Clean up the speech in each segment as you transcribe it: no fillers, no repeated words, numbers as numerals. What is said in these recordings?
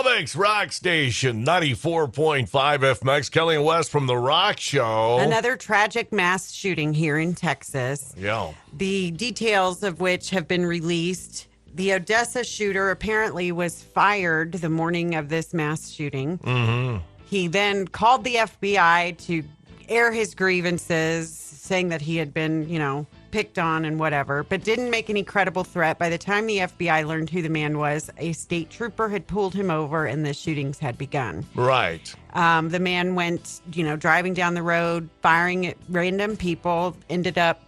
Mix Rock Station 94.5 FMX. Kelly and West from the Rock Show. Another tragic mass shooting here in Texas. Yeah. The details of which have been released. The Odessa shooter apparently was fired the morning of this mass shooting. Mm-hmm. He then called the FBI to air his grievances, saying that he had been, picked on and whatever, but didn't make any credible threat. By the time the FBI learned who the man was, a state trooper had pulled him over and the shootings had begun. Right. The man went, driving down the road, firing at random people, ended up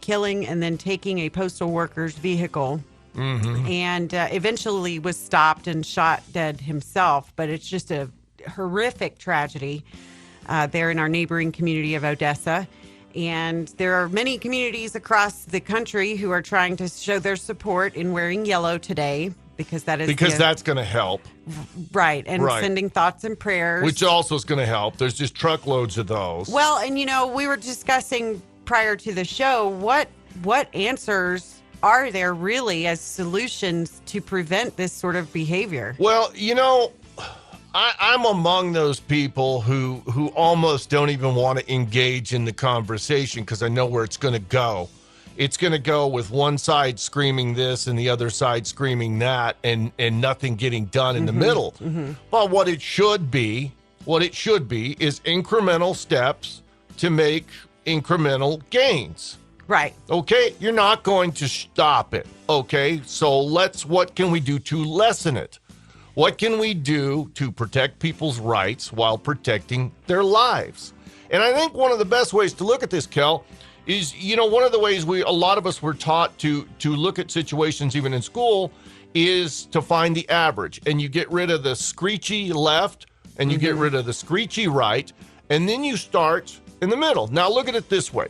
killing and then taking a postal worker's vehicle. Mm-hmm. And eventually was stopped and shot dead himself. But it's just a horrific tragedy there in our neighboring community of Odessa. And there are many communities across the country who are trying to show their support in wearing yellow today because that's going to help. Right. And sending thoughts and prayers. Which also is going to help. There's just truckloads of those. Well, and we were discussing prior to the show, what answers are there really as solutions to prevent this sort of behavior? Well, I'm among those people who almost don't even want to engage in the conversation because I know where it's going to go. It's going to go with one side screaming this and the other side screaming that and nothing getting done in the middle. Mm-hmm. Well, what it should be is incremental steps to make incremental gains. Right. Okay, you're not going to stop it. Okay, so what can we do to lessen it? What can we do to protect people's rights while protecting their lives? And I think one of the best ways to look at this, Kel, is, one of the ways a lot of us were taught to look at situations even in school is to find the average. And you get rid of the screechy left and you get rid of the screechy right. And then you start in the middle. Now look at it this way.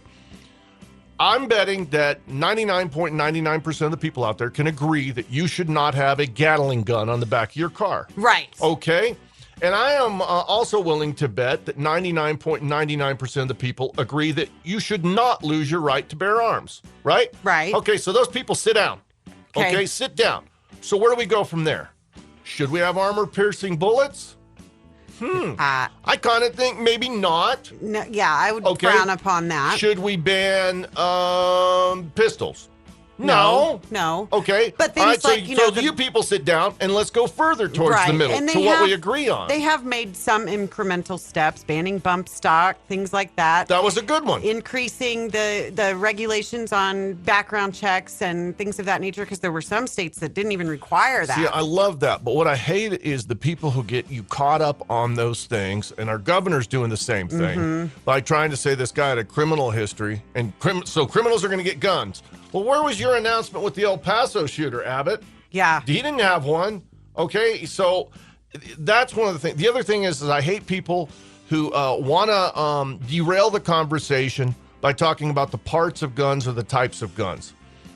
I'm betting that 99.99% of the people out there can agree that you should not have a Gatling gun on the back of your car. Right. Okay? And I am also willing to bet that 99.99% of the people agree that you should not lose your right to bear arms. Right? Right. Okay, so those people sit down. Okay, sit down. So where do we go from there? Should we have armor-piercing bullets? I kind of think maybe not. No, yeah, I would frown upon that. Should we ban pistols? No. Okay. But things so like, you people sit down and let's go further towards the middle to what we agree on. They have made some incremental steps, banning bump stock, things like that. That was a good one. Increasing the regulations on background checks and things of that nature, because there were some states that didn't even require that. See, I love that. But what I hate is the people who get you caught up on those things, and our governor's doing the same thing by trying to say this guy had a criminal history, and so criminals are going to get guns. Well, where was your announcement with the El Paso shooter, Abbott? Yeah. He didn't have one. Okay, so that's one of the things. The other thing is I hate people who want to derail the conversation by talking about the parts of guns or the types of guns.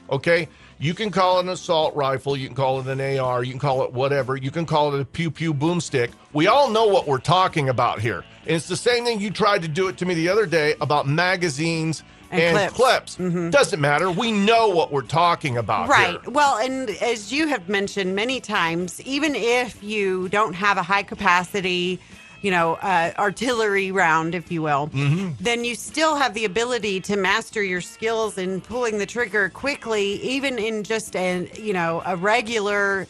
Okay? You can call it an assault rifle. You can call it an AR. You can call it whatever. You can call it a pew-pew boomstick. We all know what we're talking about here. And it's the same thing you tried to do it to me the other day about magazines and clips. Doesn't matter. We know what we're talking about right. here. Well, and as you have mentioned many times, even if you don't have a high capacity, artillery round, if you will, then you still have the ability to master your skills in pulling the trigger quickly, even in just a regular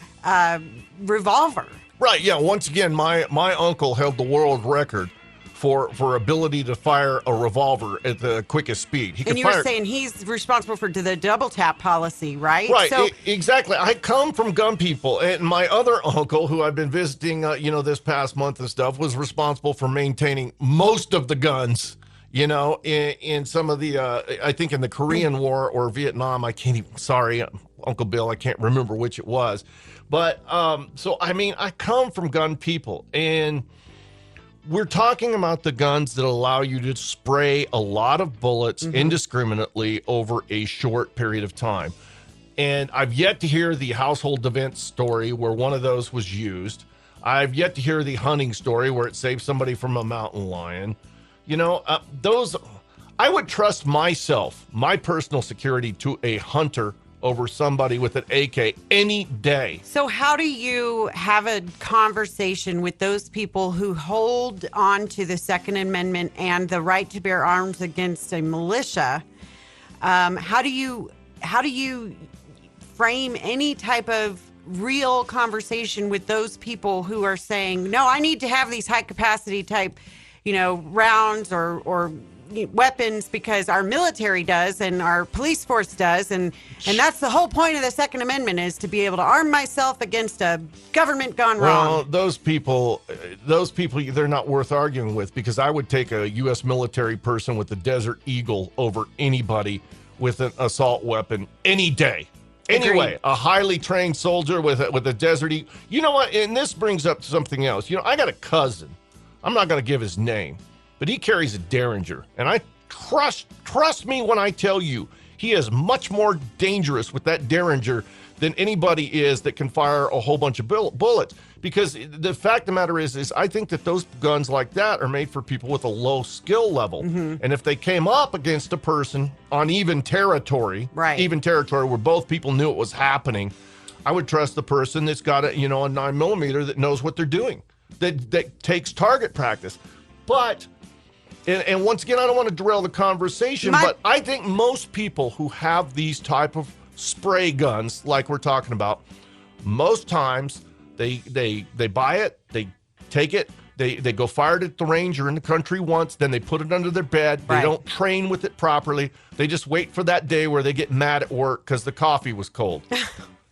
revolver. Right. Yeah. Once again, my uncle held the world record for ability to fire a revolver at the quickest speed. And you were saying he's responsible for the double tap policy, right? Right, so, exactly. I come from gun people, and my other uncle, who I've been visiting, this past month and stuff, was responsible for maintaining most of the guns, in some of the, I think in the Korean War or Vietnam. Sorry, Uncle Bill, I can't remember which it was. But, I come from gun people, and we're talking about the guns that allow you to spray a lot of bullets indiscriminately over a short period of time. And I've yet to hear the household events story where one of those was used. I've yet to hear the hunting story where it saved somebody from a mountain lion. I would trust myself, my personal security, to a hunter over somebody with an AK any day. So how do you have a conversation with those people who hold on to the Second Amendment and the right to bear arms against a militia? How do you frame any type of real conversation with those people who are saying, no, I need to have these high capacity type, rounds or weapons because our military does and our police force does, and that's the whole point of the Second Amendment, is to be able to arm myself against a government gone wrong. Well, those people, they're not worth arguing with, because I would take a U.S. military person with the Desert Eagle over anybody with an assault weapon any day. Anyway, Agreed. a highly trained soldier with a Desert Eagle. You know what? And this brings up something else. I got a cousin. I'm not going to give his name, but he carries a Derringer, and I trust me when I tell you, he is much more dangerous with that Derringer than anybody is that can fire a whole bunch of bullets. Because the fact of the matter is I think that those guns like that are made for people with a low skill level. Mm-hmm. And if they came up against a person on even territory where both people knew it was happening, I would trust the person that's got a 9mm that knows what they're doing, that takes target practice. But and once again, I don't want to derail the conversation, but I think most people who have these type of spray guns, like we're talking about, most times they buy it, they take it, they go fire it at the range or in the country once, then they put it under their bed. They don't train with it properly. They just wait for that day where they get mad at work because the coffee was cold.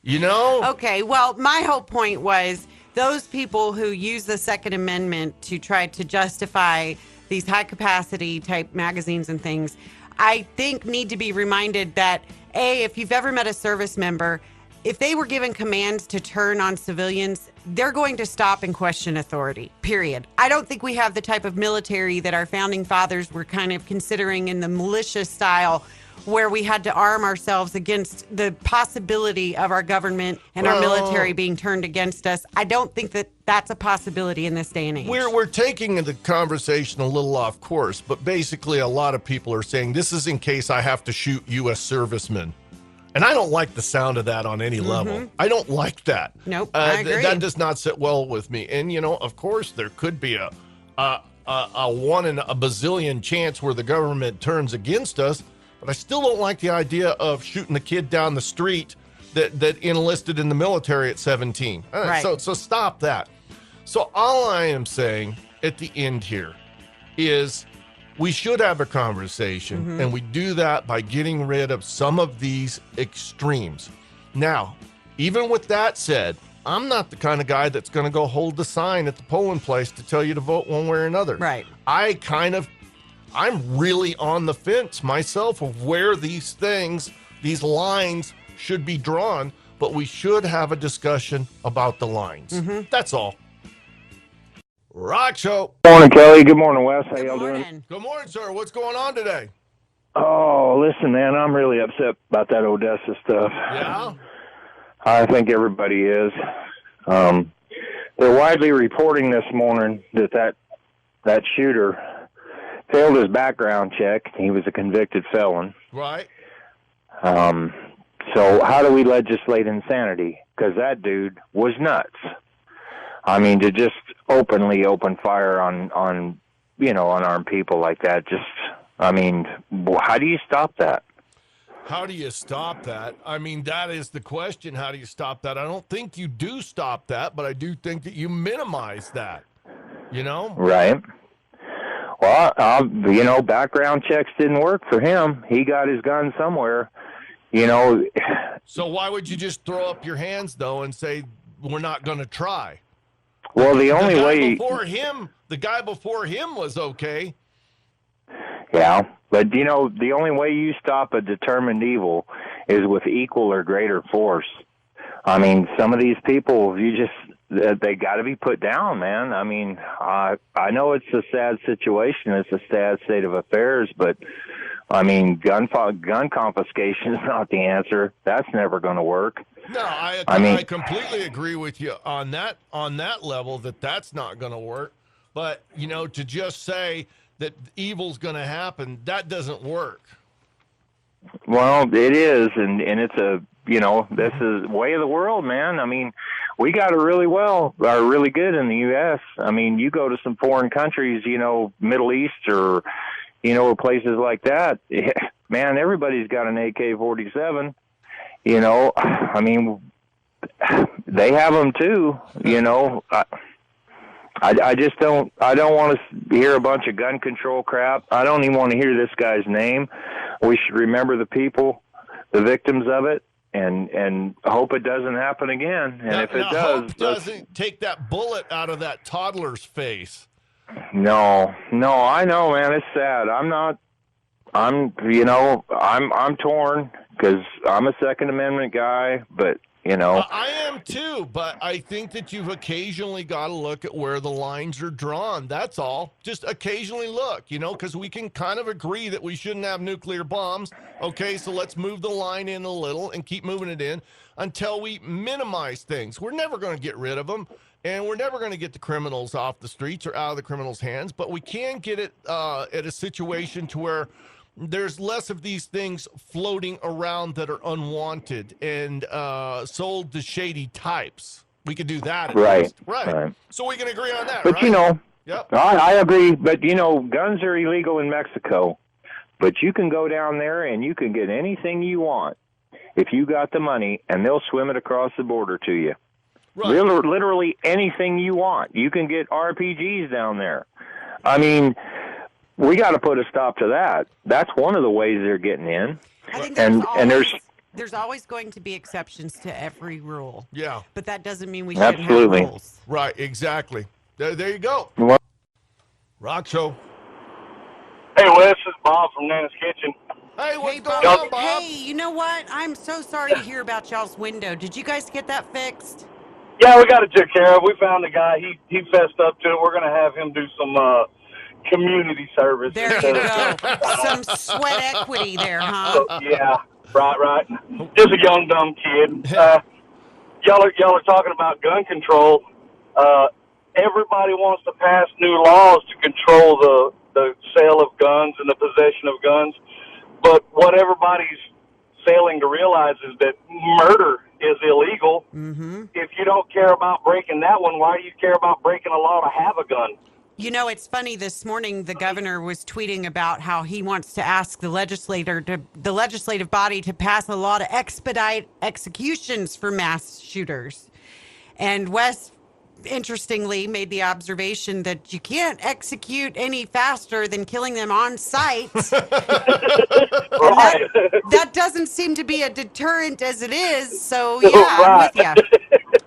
Okay, well, my whole point was those people who use the Second Amendment to try to justify these high capacity type magazines and things, I think need to be reminded that, if you've ever met a service member, if they were given commands to turn on civilians, they're going to stop and question authority, period. I don't think we have the type of military that our founding fathers were kind of considering in the militia style, where we had to arm ourselves against the possibility of our government and our military being turned against us. I don't think that that's a possibility in this day and age. We're taking the conversation a little off course, but basically a lot of people are saying this is in case I have to shoot U.S. servicemen. And I don't like the sound of that on any level. I don't like that. Nope, I agree. That does not sit well with me. And, of course, there could be a one in a bazillion chance where the government turns against us. But I still don't like the idea of shooting the kid down the street that enlisted in the military at 17. Right. So stop that. So all I am saying at the end here is we should have a conversation, and we do that by getting rid of some of these extremes. Now, even with that said, I'm not the kind of guy that's going to go hold the sign at the polling place to tell you to vote one way or another. Right. I'm really on the fence myself of where these lines should be drawn, but we should have a discussion about the lines. That's all. Rock Show. Good morning, Kelly. Good morning, Wes. How y'all doing? Good morning, sir. What's going on today? Oh, listen, man, I'm really upset about that Odessa stuff. Yeah? I think everybody is. They're widely reporting this morning that shooter failed his background check. He was a convicted felon. Right. So how do we legislate insanity? Because that dude was nuts. I mean, to just openly open fire on unarmed people like that, how do you stop that? How do you stop that? I mean, that is the question. How do you stop that? I don't think you do stop that, but I do think that you minimize that, Right. Well, background checks didn't work for him. He got his gun somewhere, So why would you just throw up your hands, though, and say, we're not going to try? Well, the only way... The guy before him was okay. Yeah, but, the only way you stop a determined evil is with equal or greater force. I mean, some of these people, they got to be put down, man. I mean, I know it's a sad situation. It's a sad state of affairs, but, I mean, gun confiscation is not the answer. That's never going to work. No, I completely agree with you on that level that that's not going to work. But, to just say that evil's going to happen, that doesn't work. Well, it is, and it's a this is way of the world, man. I mean, we got it really good in the U.S. I mean, you go to some foreign countries, Middle East or, places like that. Man, everybody's got an AK-47. I mean, they have them too. I just don't. I don't want to hear a bunch of gun control crap. I don't even want to hear this guy's name. We should remember the people, the victims of it, and hope it doesn't happen again. And if it does, hope doesn't take that bullet out of that toddler's face. No, I know, man. It's sad. I'm torn because I'm a Second Amendment guy, but. I am too, but I think that you've occasionally got to look at where the lines are drawn. That's all. Just occasionally look, because we can kind of agree that we shouldn't have nuclear bombs. Okay, so let's move the line in a little and keep moving it in until we minimize things. We're never going to get rid of them, and we're never going to get the criminals off the streets or out of the criminals' hands, but we can get it at a situation to where there's less of these things floating around that are unwanted and sold to shady types. We could do that. Right. So we can agree on that, but, right? Yep. I agree. But, guns are illegal in Mexico. But you can go down there and you can get anything you want if you got the money, and they'll swim it across the border to you. Right. Literally anything you want. You can get RPGs down there. I mean, we got to put a stop to that. That's one of the ways they're getting in. I think there's always going to be exceptions to every rule. Yeah. But that doesn't mean we shouldn't have rules. Right, exactly. There you go. Rock Show. Hey, Wes, this is Bob from Nana's Kitchen. Hey, what's going on, Bob? Hey, you know what? I'm so sorry to hear about y'all's window. Did you guys get that fixed? Yeah, we got it took care of. We found the guy. He fessed up to it. We're going to have him do some community service. There you go. Some sweat equity there, huh? Yeah, right. Just a young, dumb kid. Y'all are talking about gun control. Everybody wants to pass new laws to control the sale of guns and the possession of guns. But what everybody's failing to realize is that murder is illegal. Mm-hmm. If you don't care about breaking that one, why do you care about breaking a law to have a gun? It's funny. This morning, the governor was tweeting about how he wants to ask the legislative body to pass a law to expedite executions for mass shooters. And Wes, interestingly, made the observation that you can't execute any faster than killing them on site. that doesn't seem to be a deterrent as it is. So, yeah, I'm with you.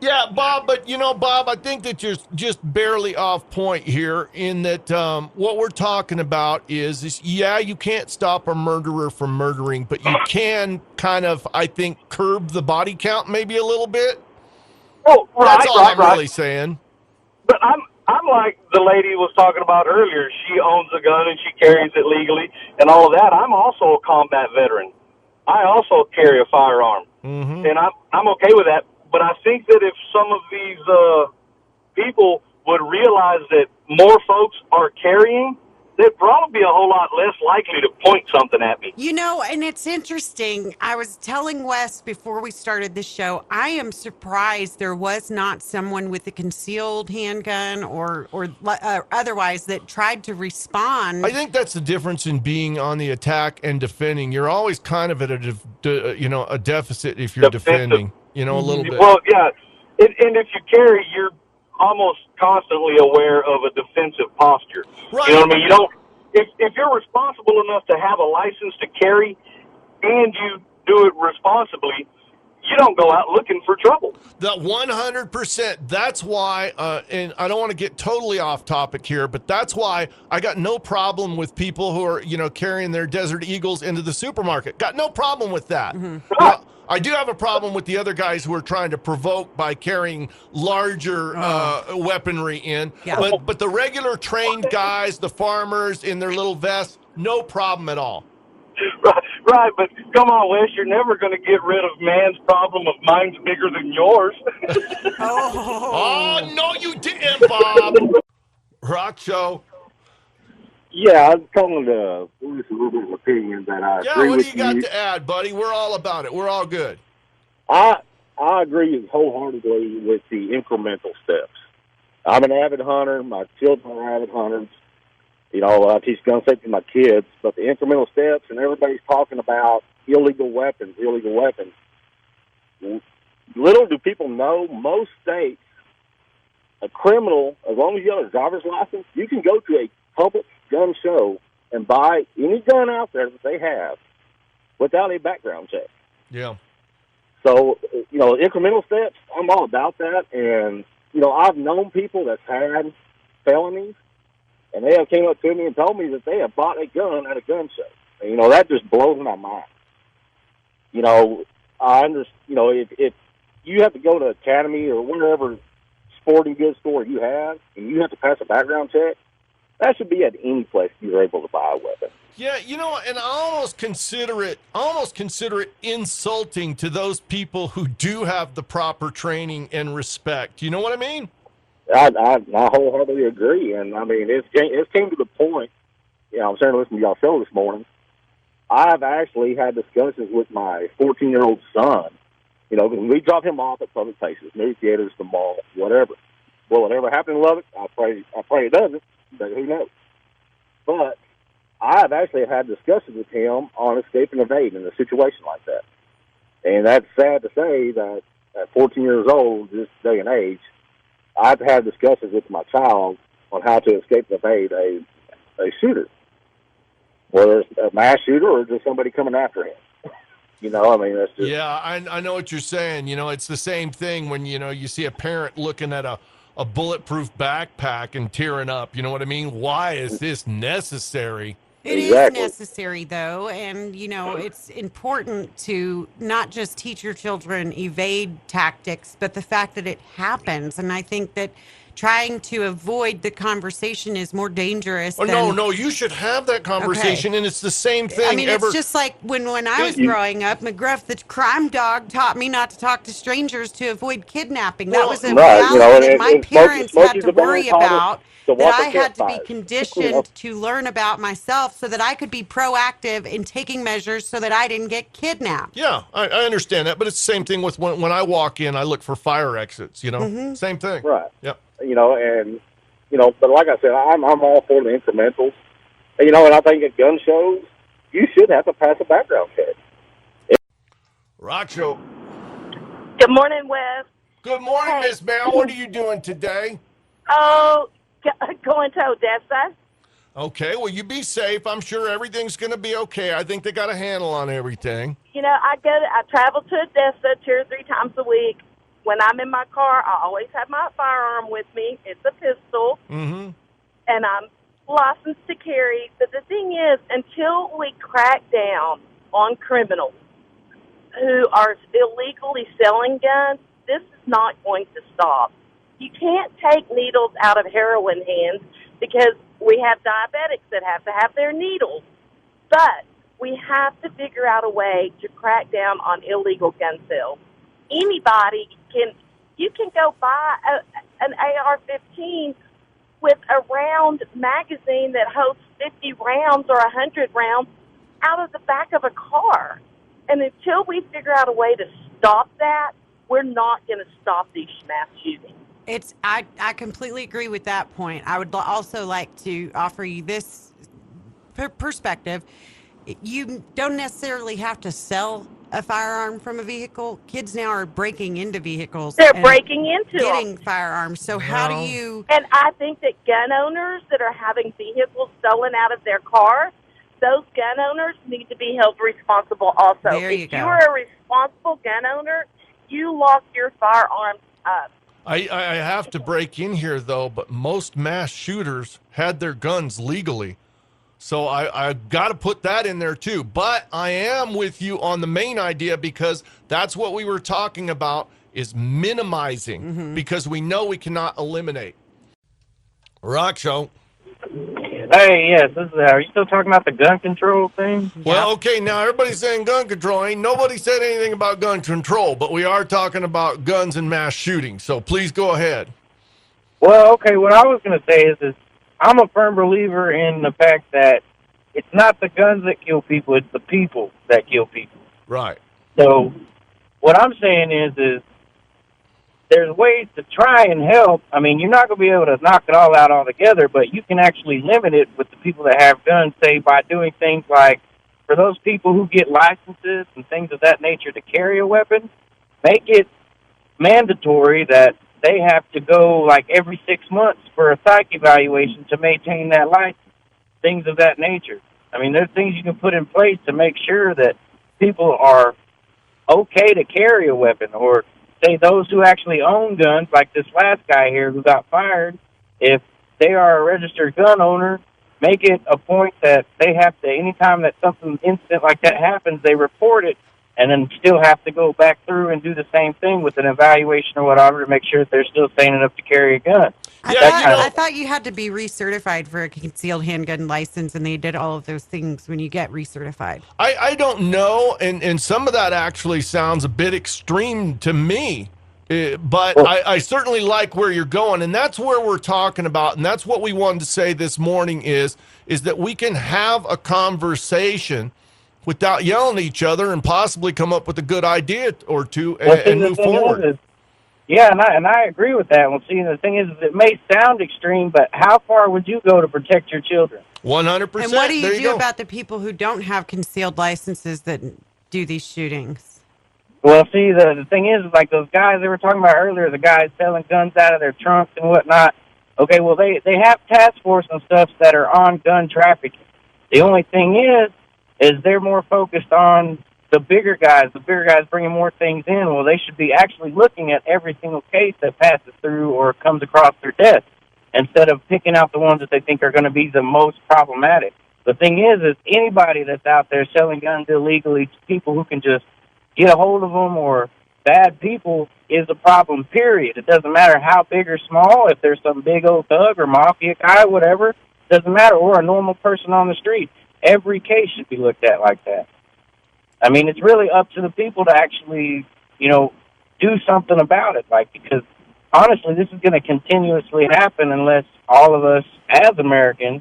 Yeah, Bob, but Bob, I think that you're just barely off point here in that what we're talking about is you can't stop a murderer from murdering, but you can kind of, I think, curb the body count maybe a little bit. Oh, right, that's all I'm really saying. But I'm like the lady was talking about earlier. She owns a gun and she carries it legally and all of that. I'm also a combat veteran. I also carry a firearm, and I'm okay with that. But I think that if some of these people would realize that more folks are carrying, they'd probably be a whole lot less likely to point something at me. And it's interesting. I was telling Wes before we started the show, I am surprised there was not someone with a concealed handgun or otherwise that tried to respond. I think that's the difference in being on the attack and defending. You're always kind of at a deficit if you're defending. A little bit. Well, yeah, and if you carry, you're almost constantly aware of a defensive posture. Right. You know what I mean? You don't. If you're responsible enough to have a license to carry, and you do it responsibly, you don't go out looking for trouble. That 100%. That's why, and I don't want to get totally off topic here, but that's why I got no problem with people who are, carrying their Desert Eagles into the supermarket. Got no problem with that. Mm-hmm. I do have a problem with the other guys who are trying to provoke by carrying larger weaponry in. Yeah. But the regular trained guys, the farmers in their little vests, no problem at all. Right, but come on, Wes, you're never going to get rid of man's problem of mine's bigger than yours. Oh, no, you didn't, Bob. Rock Show. Yeah, I was calling to voice a little bit of opinion that I agree with you. Yeah, what do you got to add, buddy? We're all about it. We're all good. I agree wholeheartedly with the incremental steps. I'm an avid hunter. My children are avid hunters. I teach gun safety to my kids, but the incremental steps, and everybody's talking about illegal weapons. Little do people know, most states, a criminal, as long as you have a driver's license, you can go to a public gun show and buy any gun out there that they have without a background check. Yeah. So, incremental steps, I'm all about that. And, I've known people that's had felonies, and they have came up to me and told me that they have bought a gun at a gun show. And, that just blows my mind. I understand, if you have to go to Academy or whatever sporting goods store you have, and you have to pass a background check, that should be at any place you're able to buy a weapon. Yeah, and I almost consider it insulting to those people who do have the proper training and respect. You know what I mean? I wholeheartedly agree, and I mean it's came to the point. I'm starting to listen to y'all show this morning. I've actually had discussions with my 14-year-old son. Because we drop him off at public places, movie theaters, the mall, whatever. Will it ever happen in Lubbock? I pray it doesn't, but who knows? But I've actually had discussions with him on escape and evade in a situation like that. And that's sad to say that at 14 years old, this day and age, I've had discussions with my child on how to escape and evade a shooter, whether it's a mass shooter or just somebody coming after him. That's just... Yeah, I know what you're saying. It's the same thing when, you see a parent looking at a bulletproof backpack and tearing up. You know what I mean? Why is this necessary? It is necessary, though, and, it's important to not just teach your children evade tactics, but the fact that it happens. And I think that trying to avoid the conversation is more dangerous. No, you should have that conversation, and it's the same thing. It's just like when I was growing up, McGruff, the crime dog, taught me not to talk to strangers to avoid kidnapping. That was a reality that my parents had to worry about, that I had to be conditioned to learn about myself so that I could be proactive in taking measures so that I didn't get kidnapped. Yeah, I understand that, but it's the same thing with when I walk in, I look for fire exits, Mm-hmm. Same thing. Right. Yep. But like I said, I'm all for the incrementals. And I think at gun shows, you should have to pass a background check. RockShow. Good morning, Wes. Good morning, Miss Bell. What are you doing today? Oh, going to Odessa. Okay, well, you be safe. I'm sure everything's going to be okay. I think they got a handle on everything. I travel to Odessa 2 or 3 times a week. When I'm in my car, I always have my firearm with me. It's a pistol. Mm-hmm. And I'm licensed to carry. But the thing is, until we crack down on criminals who are illegally selling guns, this is not going to stop. You can't take needles out of heroin hands because we have diabetics that have to have their needles. But we have to figure out a way to crack down on illegal gun sales. Anybody you can go buy an AR-15 with a round magazine that holds 50 rounds or 100 rounds out of the back of a car. And until we figure out a way to stop that, we're not going to stop these mass shootings. I completely agree with that point. I would also like to offer you this perspective. You don't necessarily have to sell a firearm from a vehicle. Kids now are breaking into vehicles. They're breaking into getting firearms. So how do you... And I think that gun owners that are having vehicles stolen out of their car, those gun owners need to be held responsible also. If you are a responsible gun owner, you lock your firearms up. I have to break in here, though, but most mass shooters had their guns legally. So I got to put that in there, too. But I am with you on the main idea because that's what we were talking about is minimizing because we know we cannot eliminate. RockShow. Hey, yes, this is are you still talking about the gun control thing? Well, okay, now everybody's saying gun control. Ain't nobody said anything about gun control, but we are talking about guns and mass shooting. So please go ahead. Well, okay, what I was going to say is I'm a firm believer in the fact that it's not the guns that kill people, it's the people that kill people. Right. So what I'm saying is there's ways to try and help. I mean, you're not going to be able to knock it all out altogether, but you can actually limit it with the people that have guns, say, by doing things like, for those people who get licenses and things of that nature to carry a weapon, make it mandatory that they have to go, like, every 6 months for a psych evaluation to maintain that license, things of that nature. I mean, there's things you can put in place to make sure that people are okay to carry a weapon, or say those who actually own guns, like this last guy here who got fired, if they are a registered gun owner, make it a point that they have to, anytime that something incident like that happens, they report it, and then still have to go back through and do the same thing with an evaluation or whatever to make sure that they're still sane enough to carry a gun. I thought you had to be recertified for a concealed handgun license, and they did all of those things when you get recertified. I don't know, and some of that actually sounds a bit extreme to me. But I certainly like where you're going, and that's where we're talking about, and that's what we wanted to say this morning is that we can have a conversation without yelling at each other and possibly come up with a good idea or two and move forward. And I agree with that. Well, see, the thing is, it may sound extreme, but how far would you go to protect your children? 100%. And what do you do about the people who don't have concealed licenses that do these shootings? Well, see, the thing is, like those guys they were talking about earlier, the guys selling guns out of their trunks and whatnot. Okay, well, they have task force and stuff that are on gun trafficking. The only thing is they're more focused on the bigger guys bringing more things in. Well, they should be actually looking at every single case that passes through or comes across their desk instead of picking out the ones that they think are going to be the most problematic. The thing is anybody that's out there selling guns illegally to people who can just get a hold of them or bad people is a problem, period. It doesn't matter how big or small, if there's some big old thug or mafia guy, whatever, doesn't matter, or a normal person on the street. Every case should be looked at like that. I mean, it's really up to the people to actually, do something about it, because honestly, this is going to continuously happen unless all of us as Americans,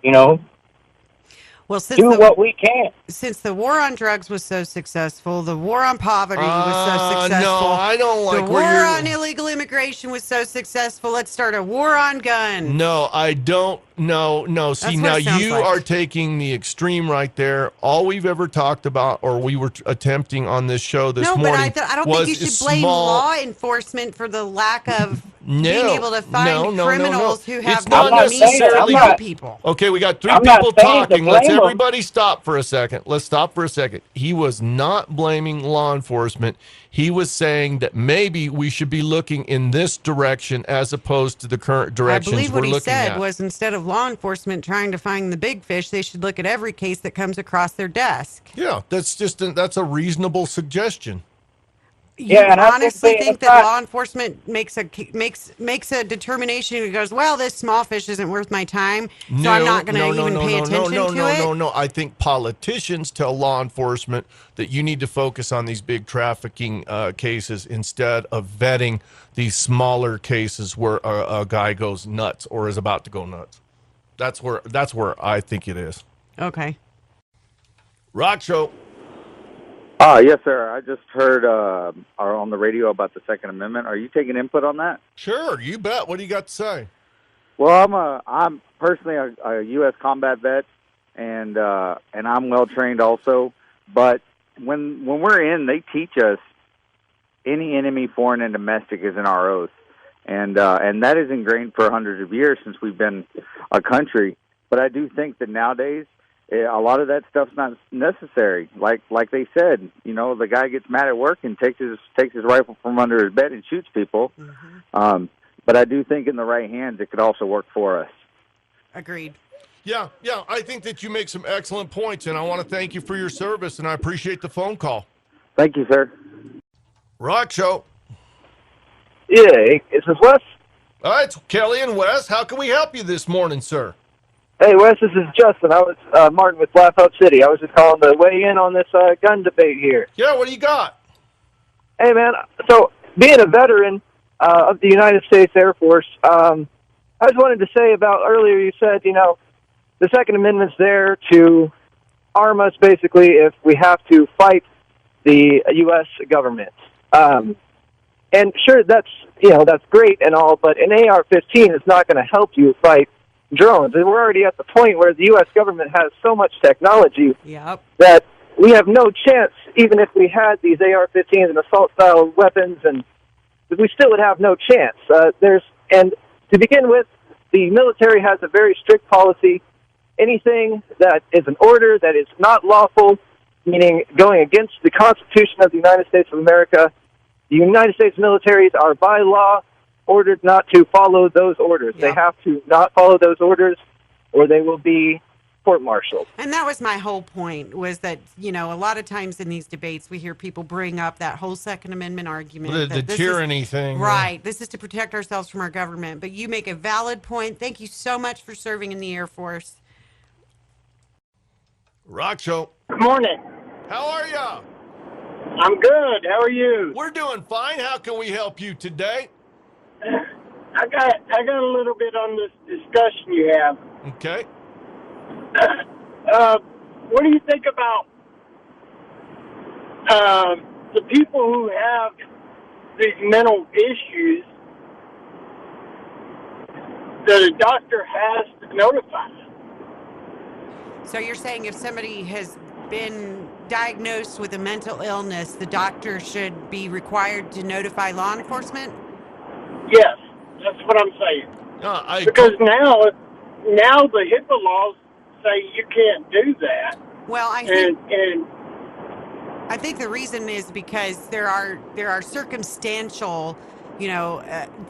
Well, do what we can. Since the war on drugs was so successful, the war on poverty was so successful. No, I don't like the war on illegal immigration was so successful. Let's start a war on guns. No, I don't. No. See, now you are taking the extreme right there. All we've ever talked about, or we were attempting on this show this morning, I don't think you should blame law enforcement for the lack of being able to find criminals who have not necessarily people. Okay, we got three people talking. Let's everybody stop for a second. Let's stop for a second. He was not blaming law enforcement. He was saying that maybe we should be looking in this direction as opposed to the current directions we're looking at. I believe what he said was instead of law enforcement trying to find the big fish, they should look at every case that comes across their desk. Yeah, that's a reasonable suggestion. You honestly think that law enforcement makes a determination and goes, well, this small fish isn't worth my time, so I'm not going to even pay attention to it? No. I think politicians tell law enforcement that you need to focus on these big trafficking cases instead of vetting these smaller cases where a guy goes nuts or is about to go nuts. That's where I think it is. Okay. RockShow. Yes, sir. I just heard on the radio about the Second Amendment. Are you taking input on that? Sure, you bet. What do you got to say? Well, I'm personally a U.S. combat vet, and I'm well trained also. But when we're in, they teach us any enemy, foreign and domestic, is in our oath, and that is ingrained for hundreds of years since we've been a country. But I do think that nowadays, a lot of that stuff's not necessary. Like they said, the guy gets mad at work and takes his rifle from under his bed and shoots people. Mm-hmm. But I do think in the right hands, it could also work for us. Agreed. Yeah. I think that you make some excellent points, and I want to thank you for your service, and I appreciate the phone call. Thank you, sir. RockShow. Yeah, is this Wes? It's Kelly and Wes. How can we help you this morning, sir? Hey, Wes, this is Justin. I was Martin with Blackout City. I was just calling to weigh in on this gun debate here. Yeah, what do you got? Hey, man, so being a veteran of the United States Air Force, I just wanted to say about earlier you said, the Second Amendment's there to arm us basically if we have to fight the U.S. government. And sure, that's great and all, but an AR-15 is not going to help you fight drones. And we're already at the point where the U.S. government has so much technology that we have no chance, even if we had these AR-15s and assault-style weapons, and we still would have no chance. And to begin with, the military has a very strict policy. Anything that is an order that is not lawful, meaning going against the Constitution of the United States of America, the United States militaries are by law ordered not to follow those orders. They have to not follow those orders, or they will be court-martialed. And that was my whole point, was that, a lot of times in these debates, we hear people bring up that whole Second Amendment argument. The tyranny thing. Right. This is to protect ourselves from our government. But you make a valid point. Thank you so much for serving in the Air Force. RockShow. Good morning. How are ya? I'm good. How are you? We're doing fine. How can we help you today? I got a little bit on this discussion you have. Okay. What do you think about the people who have these mental issues that a doctor has to notify? So you're saying if somebody has been diagnosed with a mental illness, the doctor should be required to notify law enforcement? Yes, that's what I'm saying. Because now the HIPAA laws say you can't do that. Well, I think the reason is because there are circumstantial,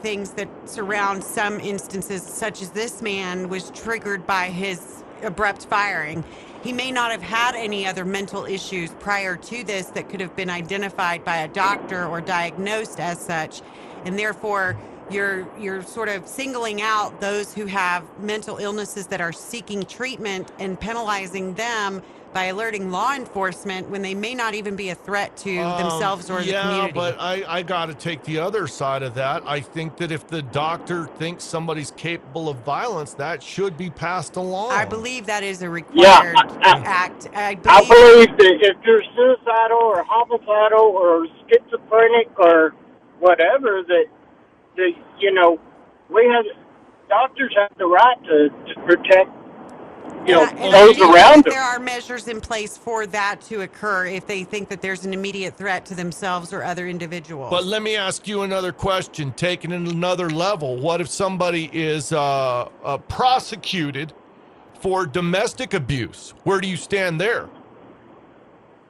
things that surround some instances, such as this man was triggered by his abrupt firing. He may not have had any other mental issues prior to this that could have been identified by a doctor or diagnosed as such, and therefore you're sort of singling out those who have mental illnesses that are seeking treatment and penalizing them by alerting law enforcement when they may not even be a threat to themselves or the community. Yeah, but I got to take the other side of that. I think that if the doctor thinks somebody's capable of violence, that should be passed along. I believe that is a required act. I believe that if you're suicidal or homicidal or schizophrenic or whatever, that doctors have the right to protect those around them. There are measures in place for that to occur if they think that there's an immediate threat to themselves or other individuals. But let me ask you another question, taking it another level. What if somebody is prosecuted for domestic abuse? Where do you stand there?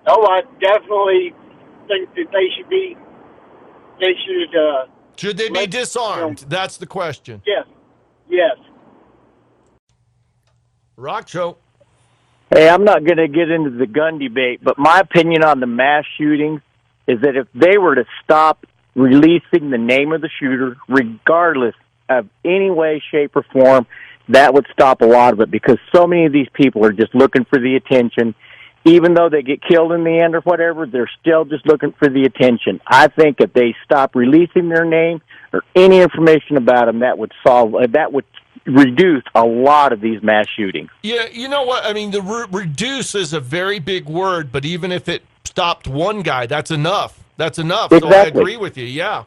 Oh, I definitely think that they should be. Should they be disarmed? That's the question. Yes. RockShow. Hey, I'm not going to get into the gun debate, but my opinion on the mass shootings is that if they were to stop releasing the name of the shooter, regardless of any way, shape, or form, that would stop a lot of it, because so many of these people are just looking for the attention. Even though they get killed in the end or whatever, they're still just looking for the attention. I think if they stop releasing their name or any information about them, that would reduce a lot of these mass shootings. Yeah, you know what? I mean, the reduce is a very big word, but even if it stopped one guy, that's enough. That's enough. Exactly. So I agree with you. Yeah.